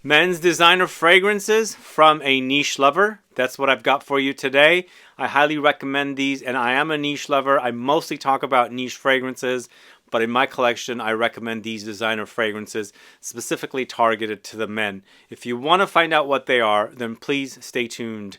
Men's designer fragrances from a niche lover. That's what I've got for you today. I highly recommend these, and I am a niche lover. I mostly talk about niche fragrances, but in my collection, I recommend these designer fragrances specifically targeted to the men. If you want to find out what they are, then please stay tuned.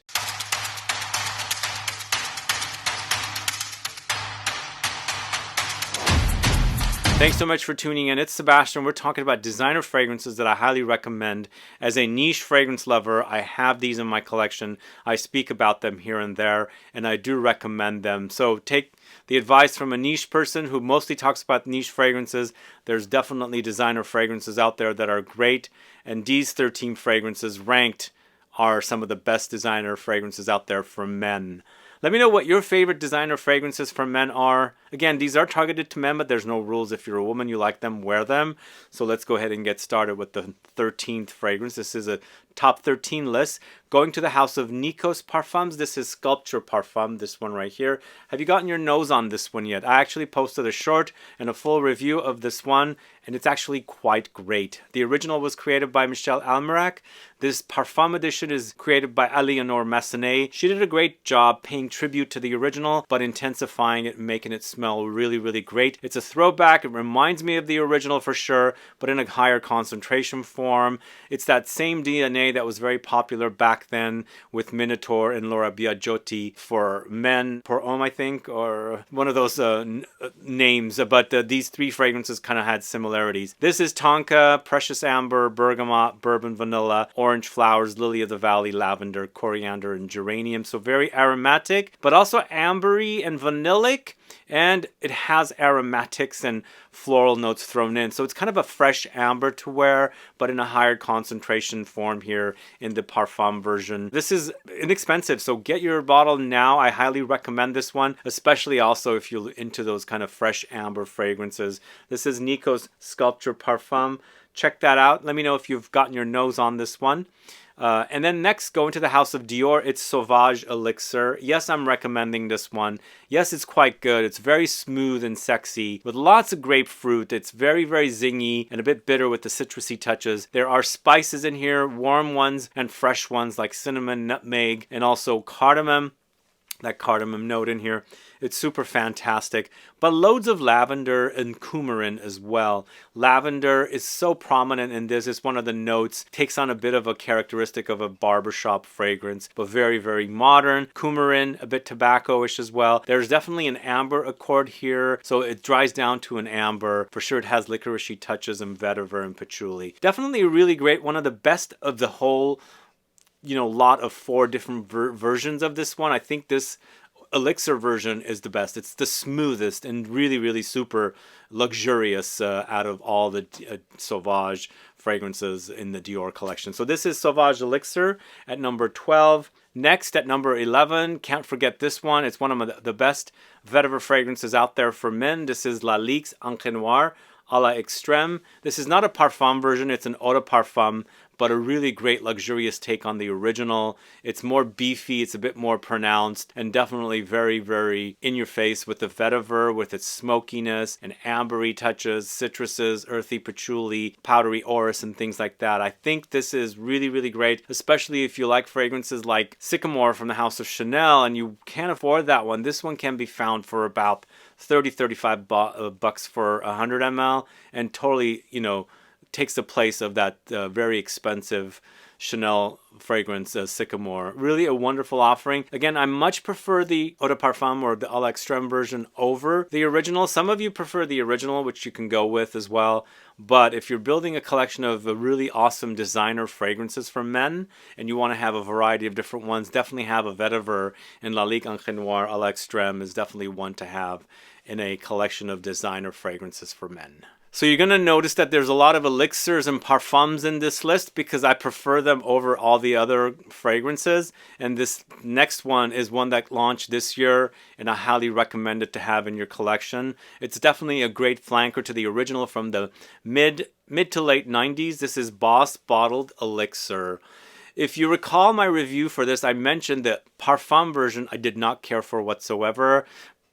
Thanks so much for tuning in. It's Sebastian. We're talking about designer fragrances that I highly recommend. As a niche fragrance lover, I have these in my collection. I speak about them here and there, and I do recommend them. So take the advice from a niche person who mostly talks about niche fragrances. There's definitely designer fragrances out there that are great, and these 13 fragrances ranked are some of the best designer fragrances out there for men. Let me know what your favorite designer fragrances for men are. Again, these are targeted to men, but there's no rules. If you're a woman, you like them, wear them. So let's go ahead and get started with the 13th fragrance. This is a top 13 list. Going to the house of NIKOS Parfums. This is Sculpture Parfum, this one right here. Have you gotten your nose on this one yet? I actually posted a short and a full review of this one, and it's actually quite great. The original was created by Michelle Almerac. This Parfum edition is created by Eleanor Massenet. She did a great job paying tribute to the original, but intensifying it and making it smell really, really great. It's a throwback. It reminds me of the original for sure, but in a higher concentration form. It's that same DNA that was very popular back then with Minotaur and Laura Biagiotti for men, pour homme, I think, or one of those names. But these three fragrances kind of had similarities. This is Tonka, Precious Amber, Bergamot, Bourbon Vanilla, Orange Flowers, Lily of the Valley, Lavender, Coriander, and Geranium. So very aromatic, but also ambery and vanillic. And it has aromatics and floral notes thrown in. So it's kind of a fresh amber to wear, but in a higher concentration form here in the Parfum version. This is inexpensive, so get your bottle now. I highly recommend this one, especially also if you're into those kind of fresh amber fragrances. This is NIKOS Sculpture Parfum. Check that out. Let me know if you've gotten your nose on this one. And then next, go into the house of DIOR. It's Sauvage Elixir. Yes, I'm recommending this one. Yes, it's quite good. It's very smooth and sexy with lots of grapefruit. It's very, very zingy and a bit bitter with the citrusy touches. There are spices in here, warm ones and fresh ones like cinnamon, nutmeg, and also cardamom. That cardamom note in here. It's super fantastic. But loads of lavender and coumarin as well. Lavender is so prominent in this. It's one of the notes. Takes on a bit of a characteristic of a barbershop fragrance, but very, very modern. Coumarin, a bit tobacco-ish as well. There's definitely an amber accord here, so it dries down to an amber. For sure it has licoricey touches and vetiver and patchouli. Definitely really great. One of the best of the whole lot of 4 different versions of this one. I think this Elixir version is the best. It's the smoothest and really, really super luxurious out of all the Sauvage fragrances in the DIOR collection. So this is Sauvage Elixir at number 12. Next at number 11, can't forget this one. It's one of the best vetiver fragrances out there for men. This is LALIQUE's ENCRE Noir à la Extrême. This is not a Parfum version. It's an Eau de Parfum, but a really great luxurious take on the original. It's more beefy, it's a bit more pronounced, and definitely very, very in your face with the vetiver, with its smokiness and ambery touches, citruses, earthy patchouli, powdery orris, and things like that. I think this is really, really great, especially if you like fragrances like Sycamore from the House of Chanel and you can't afford that one. This one can be found for about $30-35 bucks for 100 ml, and totally, takes the place of that very expensive Chanel fragrance, Sycamore. Really a wonderful offering. Again, I much prefer the Eau de Parfum or the à la Extrême version over the original. Some of you prefer the original, which you can go with as well. But if you're building a collection of really awesome designer fragrances for men and you want to have a variety of different ones, definitely have a vetiver, and LALIQUE ENCRE Noir à la Extrême is definitely one to have in a collection of designer fragrances for men. So you're going to notice that there's a lot of elixirs and parfums in this list because I prefer them over all the other fragrances. And this next one is one that launched this year, and I highly recommend it to have in your collection. It's definitely a great flanker to the original from the mid to late 90s. This is Boss Bottled Elixir. If you recall my review for this, I mentioned the Parfum version I did not care for whatsoever,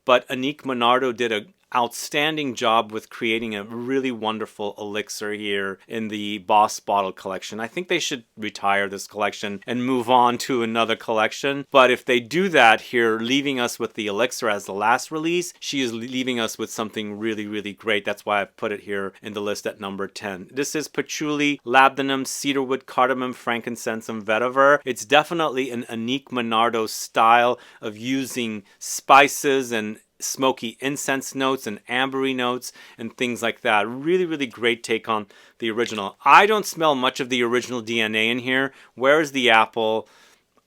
but Annick Monardo did an outstanding job with creating a really wonderful elixir here in the Boss Bottle collection. I think they should retire this collection and move on to another collection. But if they do that here, leaving us with the elixir as the last release, she is leaving us with something really, really great. That's why I've put it here in the list at number 10. This is Patchouli, Labdanum, Cedarwood, Cardamom, Frankincense, and Vetiver. It's definitely an Anique Minardo style of using spices and smoky incense notes and ambery notes and things like that. Really, really great take on the original. I don't smell much of the original DNA in here. Where's the apple?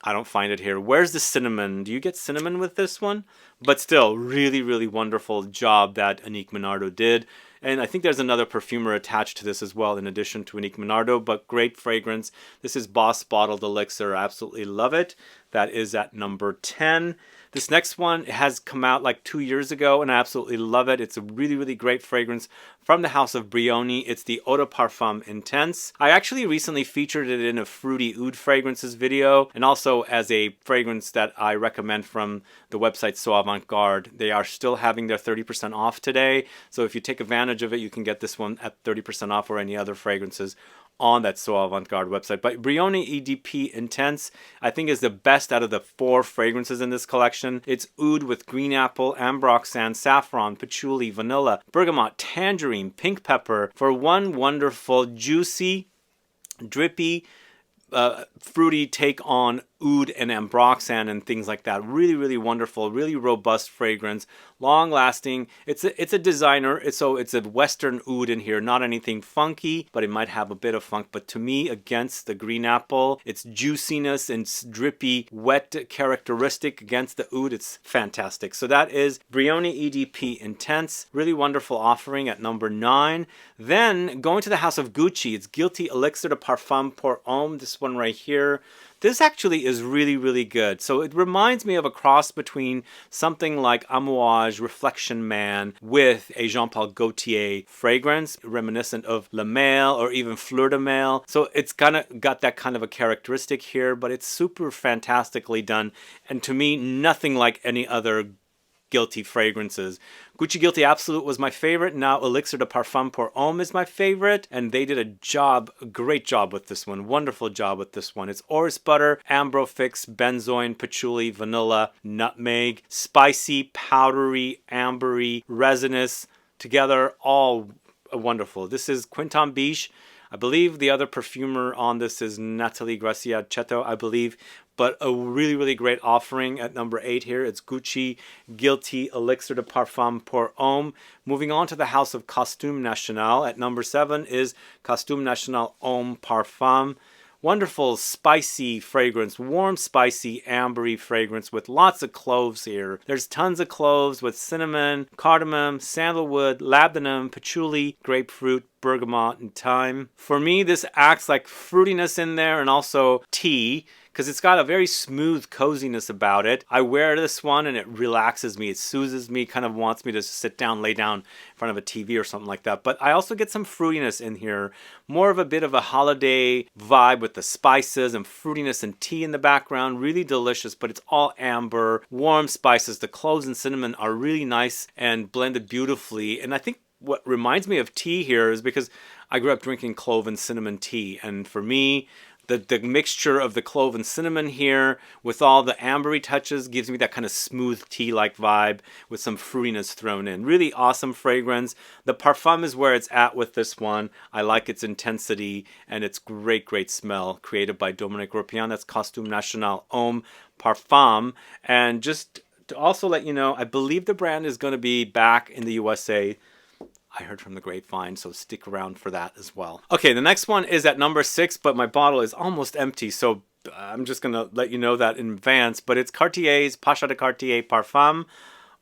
I don't find it here. Where's the cinnamon? Do you get cinnamon with this one? But still, really, really wonderful job that Anique Minardo did. And I think there's another perfumer attached to this as well in addition to Anique Minardo, but great fragrance. This is Boss Bottled Elixir. I absolutely love it. That is at number 10. This next one has come out like 2 years ago and I absolutely love it. It's a really, really great fragrance from the house of Brioni. It's the Eau de Parfum Intense. I actually recently featured it in a Fruity Oud fragrances video and also as a fragrance that I recommend from the website So Avant Garde. They are still having their 30% off today. So if you take advantage of it, you can get this one at 30% off or any other fragrances on that So Avant Garde website. But Brioni EDP Intense, I think, is the best out of the 4 fragrances in this collection. It's oud with green apple, ambroxan, saffron, patchouli, vanilla, bergamot, tangerine, pink pepper for one wonderful, juicy, drippy, fruity take on oud and ambroxan and things like that. Really, really wonderful, really robust fragrance, long lasting. It's a designer. It's a Western oud in here, not anything funky, but it might have a bit of funk. But to me, against the green apple, its juiciness and drippy, wet characteristic against the oud, it's fantastic. So that is Brioni EDP Intense. Really wonderful offering at number 9. Then going to the house of Gucci, it's Guilty Elixir de Parfum pour Homme. This one right here. This actually is really, really good. So it reminds me of a cross between something like Amouage Reflection Man with a Jean-Paul Gaultier fragrance, reminiscent of Le Mail or even Fleur de Mail. So it's kind of got that kind of a characteristic here, but it's super fantastically done. And to me, nothing like any other Guilty fragrances. Gucci Guilty Absolute was my favorite. Now Elixir de Parfum pour Homme is my favorite. And they did a great job with this one. Wonderful job with this one. It's Orris butter, Ambrofix, benzoin, patchouli, vanilla, nutmeg, spicy, powdery, ambery, resinous, together all wonderful. This is Quinton Biche. I believe the other perfumer on this is Nathalie Gracia Cheto, I believe. But a really, really great offering at number 8 here. It's Gucci Guilty Elixir de Parfum pour Homme. Moving on to the house of Costume National. At number 7 is Costume National Homme Parfum. Wonderful, spicy fragrance, warm, spicy, ambery fragrance with lots of cloves here. There's tons of cloves with cinnamon, cardamom, sandalwood, labdanum, patchouli, grapefruit, bergamot, and thyme. For me, this acts like fruitiness in there and also tea, because it's got a very smooth coziness about it. I wear this one and it relaxes me, it soothes me, kind of wants me to sit down, lay down in front of a TV or something like that. But I also get some fruitiness in here, more of a bit of a holiday vibe with the spices and fruitiness and tea in the background. Really delicious, but it's all amber, warm spices. The cloves and cinnamon are really nice and blended beautifully. And I think what reminds me of tea here is because I grew up drinking clove and cinnamon tea, and for me, the mixture of the clove and cinnamon here with all the ambery touches gives me that kind of smooth tea-like vibe with some fruitiness thrown in. Really awesome fragrance. The parfum is where it's at with this one. I like its intensity and its great, great smell. Created by Dominique Ropian. That's Costume National Homme Parfum. And just to also let you know, I believe the brand is going to be back in the USA. I heard from the grapevine, so stick around for that as well. Okay, the next one is at number 6, but my bottle is almost empty, so I'm just going to let you know that in advance. But it's Cartier's Pacha de Cartier Parfum.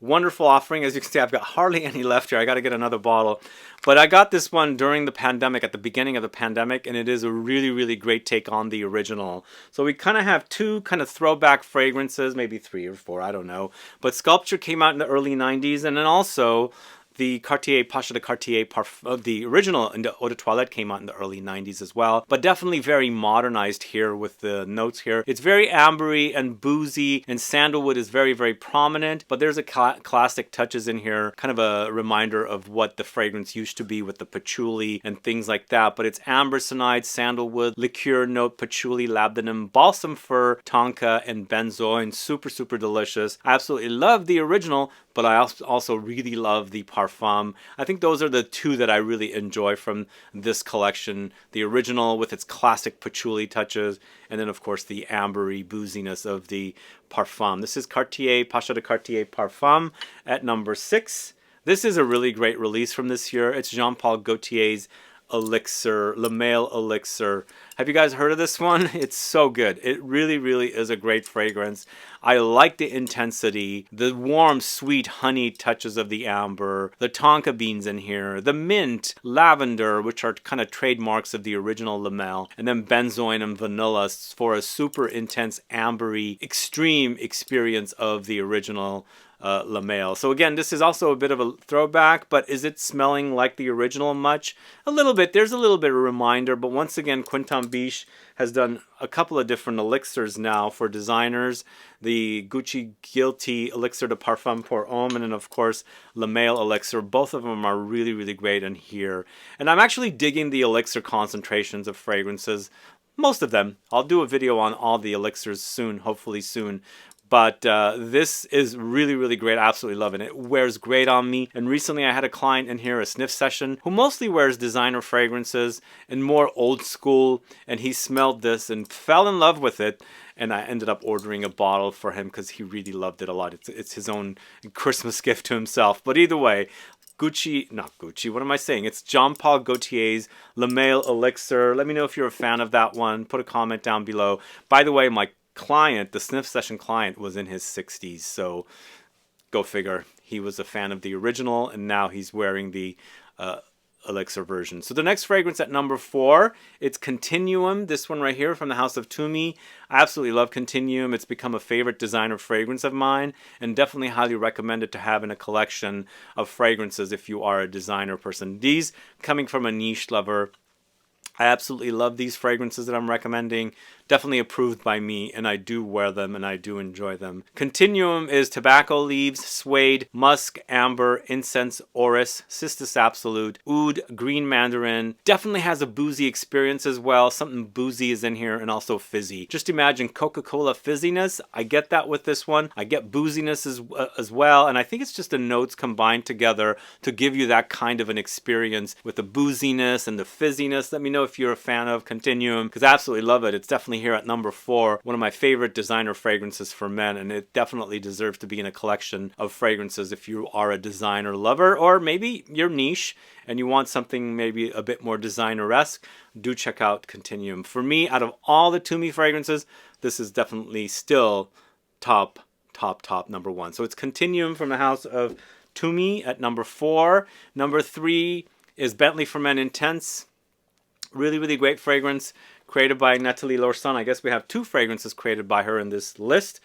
Wonderful offering. As you can see, I've got hardly any left here. I got to get another bottle. But I got this one during the pandemic, at the beginning of the pandemic, and it is a really, really great take on the original. So we kind of have 2 kind of throwback fragrances, maybe 3 or 4, I don't know. But Sculpture came out in the early 90s, and then also The Cartier Pacha de Cartier Parfum, the original in the Eau de Toilette came out in the early 90s as well, but definitely very modernized here with the notes here. It's very ambery and boozy, and sandalwood is very, very prominent, but there's a classic touches in here, kind of a reminder of what the fragrance used to be with the patchouli and things like that. But it's ambersanide, sandalwood, liqueur note, patchouli, labdanum, balsam fir, tonka, and benzoin. Super, super delicious. I absolutely love the original, but I also really love the Parfum. I think those are the two that I really enjoy from this collection. The original with its classic patchouli touches, and then of course the ambery booziness of the Parfum. This is Cartier Pacha de Cartier Parfum at number 6. This is a really great release from this year. It's Jean Paul Gaultier's Elixir, Le Male Elixir. Have you guys heard of this one? It's so good. It really, really is a great fragrance. I like the intensity, the warm, sweet honey touches of the amber, the tonka beans in here, the mint, lavender, which are kind of trademarks of the original Le Male, and then benzoin and vanilla for a super intense, ambery, extreme experience of the original Le Male. So again, this is also a bit of a throwback, but is it smelling like the original much? A little bit. There's a little bit of a reminder, but once again, Quintin Biche has done a couple of different elixirs now for designers. The Gucci Guilty Elixir de Parfum pour Homme, and then of course Le Male Elixir. Both of them are really, really great in here. And I'm actually digging the elixir concentrations of fragrances. Most of them. I'll do a video on all the elixirs soon, hopefully soon. But this is really, really great. I absolutely love it. It wears great on me. And recently I had a client in here, a sniff session, who mostly wears designer fragrances and more old school. And he smelled this and fell in love with it. And I ended up ordering a bottle for him because he really loved it a lot. It's his own Christmas gift to himself. But either way, not Gucci, what am I saying? It's Jean Paul Gaultier's Le Male Elixir. Let me know if you're a fan of that one. Put a comment down below. By the way, my client, the sniff session client, was in his 60s, so go figure. He was a fan of the original, and now he's wearing the elixir version. So the next fragrance at number 4, it's Continuum. This one right here from the House of Tumi. I absolutely love Continuum. It's become a favorite designer fragrance of mine, and definitely highly recommend it to have in a collection of fragrances if you are a designer person. These coming from a niche lover. I absolutely love these fragrances that I'm recommending. Definitely approved by me, and I do wear them and I do enjoy them. Continuum is tobacco leaves, suede, musk, amber, incense, orris, cistus absolute, oud, green mandarin. Definitely has a boozy experience as well. Something boozy is in here, and also fizzy. Just imagine Coca-Cola fizziness. I get that with this one. I get booziness as well, and I think it's just the notes combined together to give you that kind of an experience with the booziness and the fizziness. Let me know if you're a fan of Continuum, because I absolutely love it. It's definitely here at number 4, one of my favorite designer fragrances for men, and it definitely deserves to be in a collection of fragrances if you are a designer lover, or maybe you're niche and you want something maybe a bit more designer-esque. Do check out Continuum. For me, out of all the Tumi fragrances, this is definitely still top number 1. So it's Continuum from the House of Tumi at number 4. Number 3 is Bentley for Men Intense. Really, really great fragrance created by Nathalie Lorson. I guess we have 2 fragrances created by her in this list.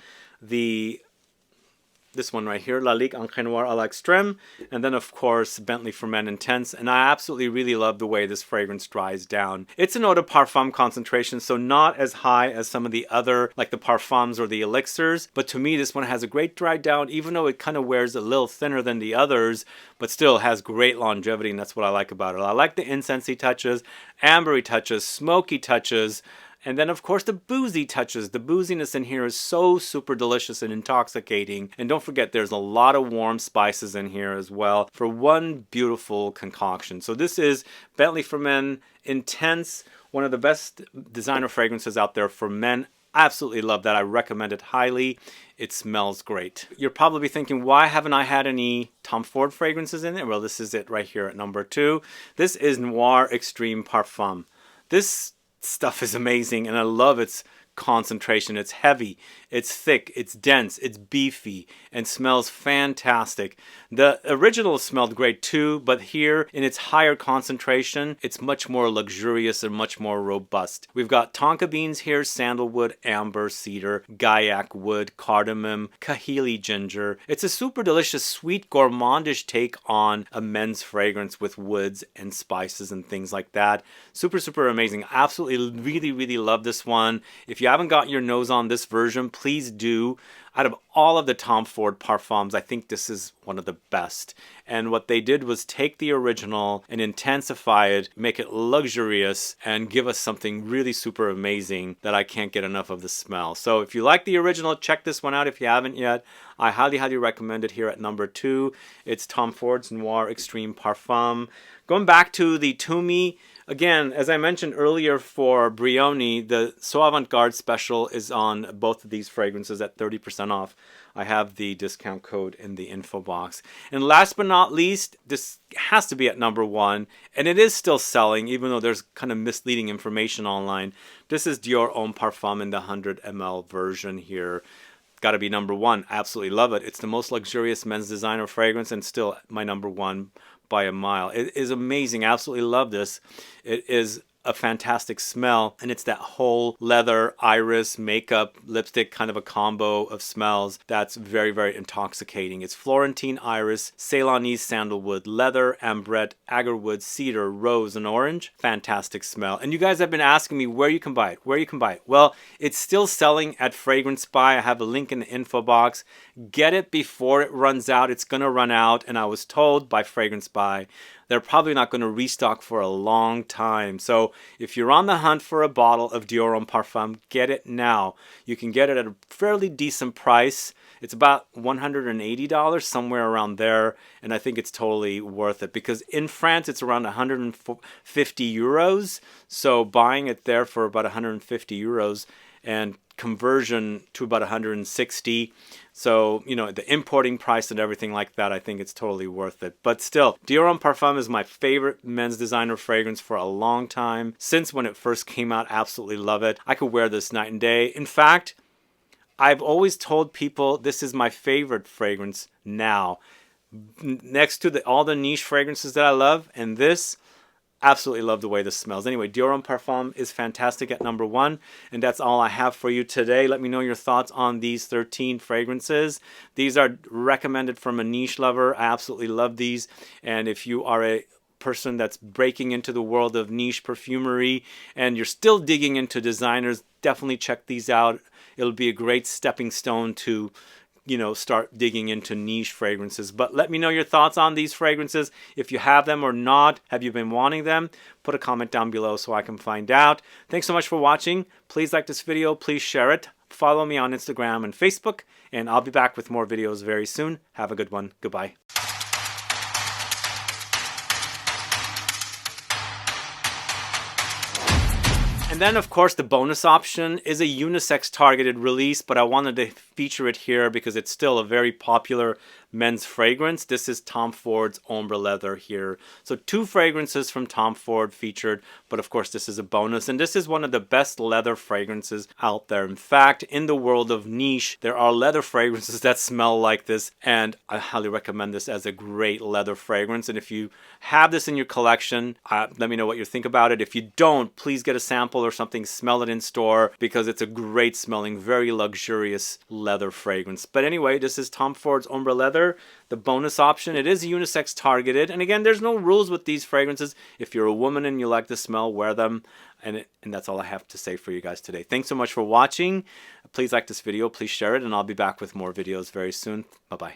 This one right here, LALIQUE ENCRE Noir à l'Extrême, and then of course Bentley for Men Intense. And I absolutely really love the way this fragrance dries down. It's an eau de parfum concentration, so not as high as some of the other, like the parfums or the elixirs, but to me this one has a great dry down, even though it kind of wears a little thinner than the others, but still has great longevity, and that's what I like about it. I like the incensey touches, ambery touches, smoky touches, and then, of course, the boozy touches. The booziness in here is so super delicious and intoxicating. And don't forget, there's a lot of warm spices in here as well for one beautiful concoction. So this is Bentley for Men Intense, one of the best designer fragrances out there for men. I absolutely love that. I recommend it highly. It smells great. You're probably thinking, why haven't I had any Tom Ford fragrances in it? Well, this is it right here at number 2. This is Noir Extreme Parfum. This stuff is amazing, and I love its concentration. It's heavy, it's thick, it's dense, it's beefy, and smells fantastic. The original smelled great too, but here in its higher concentration, it's much more luxurious and much more robust. We've got tonka beans here, sandalwood, amber, cedar, gaiac wood, cardamom, kahili ginger. It's a super delicious, sweet, gourmandish take on a men's fragrance with woods and spices and things like that. Super, super amazing. Absolutely, really, really love this one. If you haven't got your nose on this version, please do. Out of all of the Tom Ford parfums, I think this is one of the best. And what they did was take the original and intensify it, make it luxurious, and give us something really super amazing that I can't get enough of the smell. So if you like the original, check this one out if you haven't yet. I highly, highly recommend it here at number 2. It's Tom Ford's Noir Extreme Parfum. Going back to the Tumi, again, as I mentioned earlier for Brioni, the So Avant-Garde special is on both of these fragrances at 30% off. I have the discount code in the info box. And last but not least, this has to be at number 1, and it is still selling, even though there's kind of misleading information online. This is Dior Homme Parfum in the 100 ml version here. Got to be number 1. Absolutely love it. It's the most luxurious men's designer fragrance and still my number 1 by a mile. It is amazing. Absolutely love this. It is a fantastic smell, and it's that whole leather, iris, makeup, lipstick kind of a combo of smells that's very, very intoxicating. It's Florentine iris, Ceylonese sandalwood, leather, ambrette, agarwood, cedar, rose, and orange. Fantastic smell. And you guys have been asking me where you can buy it, where you can buy it. Well, it's still selling at Fragrance Spy. I have a link in the info box. Get it before it runs out. It's gonna run out, and I was told by Fragrance Spy they're probably not going to restock for a long time. So if you're on the hunt for a bottle of Dior Homme Parfum, get it now. You can get it at a fairly decent price. It's about $180, somewhere around there, and I think it's totally worth it because in France it's around 150 euros. So buying it there for about 150 euros and conversion to about 160. So, you know, the importing price and everything like that, I think it's totally worth it. But still, Dior Homme Parfum is my favorite men's designer fragrance for a long time. Since when it first came out, absolutely love it. I could wear this night and day. In fact, I've always told people this is my favorite fragrance now. Next to all the niche fragrances that I love, and this, absolutely love the way this smells. Anyway, Dior Homme Parfum is fantastic at number 1, and that's all I have for you today. Let me know your thoughts on these 13 fragrances. These are recommended from a niche lover. I absolutely love these, and if you are a person that's breaking into the world of niche perfumery and you're still digging into designers, definitely check these out. It'll be a great stepping stone to, you know, start digging into niche fragrances. But let me know your thoughts on these fragrances. If you have them or not, have you been wanting them? Put a comment down below so I can find out. Thanks so much for watching. Please like this video. Please share it. Follow me on Instagram and Facebook. And I'll be back with more videos very soon. Have a good one. Goodbye. And then, of course, the bonus option is a unisex targeted release, but I wanted to feature it here because it's still a very popular men's fragrance. This is Tom Ford's Ombre Leather here. So 2 fragrances from Tom Ford featured, but of course this is a bonus. And this is one of the best leather fragrances out there. In fact, in the world of niche, there are leather fragrances that smell like this, and I highly recommend this as a great leather fragrance. And if you have this in your collection, let me know what you think about it. If you don't, please get a sample or something, smell it in store, because it's a great smelling, very luxurious leather fragrance. But anyway, this is Tom Ford's Ombre Leather. The bonus option, it is unisex targeted, and again, there's no rules with these fragrances. If you're a woman and you like the smell, wear them. And that's all I have to say for you guys today. Thanks so much for watching. Please like this video, please share it, and I'll be back with more videos very soon. Bye bye.